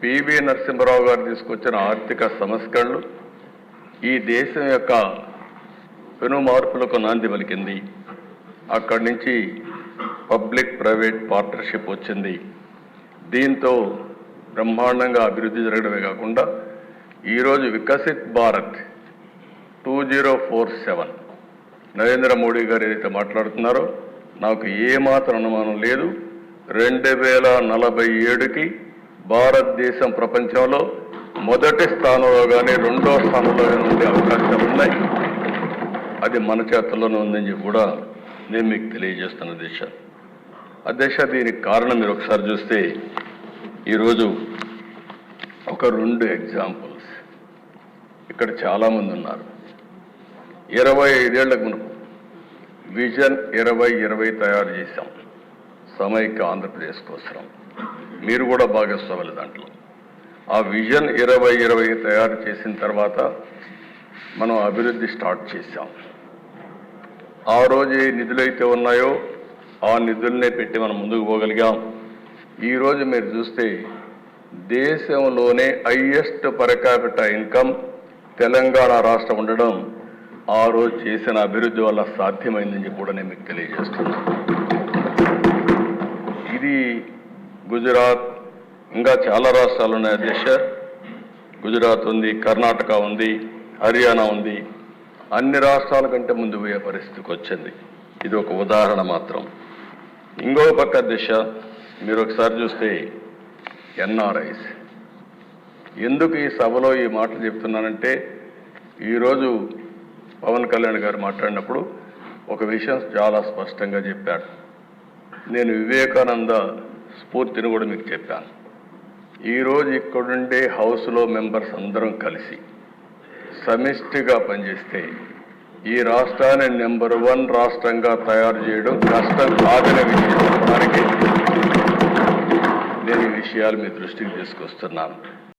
PV Narasimha Rao గారు తీసుకొచ్చిన ఆర్థిక సంస్కరణలు ఈ దేశం యొక్క పెను మార్పులకు నాంది పలికింది. అక్కడి నుంచి పబ్లిక్ ప్రైవేట్ పార్ట్నర్షిప్ వచ్చింది. దీంతో బ్రహ్మాండంగా అభివృద్ధి జరగడమే కాకుండా ఈరోజు వికసిత్ భారత్ 2047 నరేంద్ర మోడీ గారు ఏదైతే మాట్లాడుతున్నారో నాకు ఏమాత్రం అనుమానం లేదు. 2047కి భారతదేశం ప్రపంచంలో మొదటి స్థానంలో కానీ రెండో స్థానంలో కానీ ఉండే అవకాశాలు ఉన్నాయి. అది మన చేతుల్లోనే ఉందని చెప్పి కూడా నేను మీకు తెలియజేస్తున్న అధ్యక్ష. దీనికి కారణం మీరు ఒకసారి చూస్తే ఈరోజు ఒక 2 ఎగ్జాంపుల్స్ ఇక్కడ చాలామంది ఉన్నారు. 25 ఏళ్లకు మునుపు విజన్ 2020 తయారు చేశాం సమైక్య ఆంధ్రప్రదేశ్ కోసం. మీరు కూడా భాగస్వాములు దాంట్లో. ఆ విజన్ 2020 తయారు చేసిన తర్వాత మనం అభివృద్ధి స్టార్ట్ చేశాం. ఆ రోజు ఏ నిధులైతే ఉన్నాయో ఆ నిధులనే పెట్టి మనం ముందుకు పోగలిగాం. ఈరోజు మీరు చూస్తే దేశంలోనే highest per capital income Telangana రాష్ట్రం ఉండడం ఆ రోజు చేసిన అభివృద్ధి వల్ల సాధ్యమైందని కూడా నేను మీకు తెలియజేస్తున్నాను. ఇది గుజరాత్, ఇంకా చాలా రాష్ట్రాలు ఉన్నాయి అధ్యక్ష. గుజరాత్ ఉంది, కర్ణాటక ఉంది, హర్యానా ఉంది. అన్ని రాష్ట్రాల కంటే ముందు పోయే పరిస్థితికి వచ్చింది. ఇది ఒక ఉదాహరణ మాత్రం. ఇంకో పక్క అధ్యక్ష మీరు ఒకసారి చూస్తే ఎన్ఆర్ఐస్, ఎందుకు ఈ సభలో ఈ మాటలు చెప్తున్నానంటే ఈరోజు పవన్ కళ్యాణ్ గారు మాట్లాడినప్పుడు ఒక విషయం చాలా స్పష్టంగా చెప్పాడు. నేను వివేకానంద స్ఫూర్తిని కూడా మీకు చెప్పాను. ఈరోజు ఇక్కడుండే హౌస్లో మెంబర్స్ అందరం కలిసి సమిష్టిగా పనిచేస్తే ఈ రాష్ట్రాన్ని నెంబర్ 1 రాష్ట్రంగా తయారు చేయడం కష్టం కాదనే విషయం చెప్పడానికి నేను ఈ విషయాలు మీ దృష్టికి తీసుకొస్తున్నాను.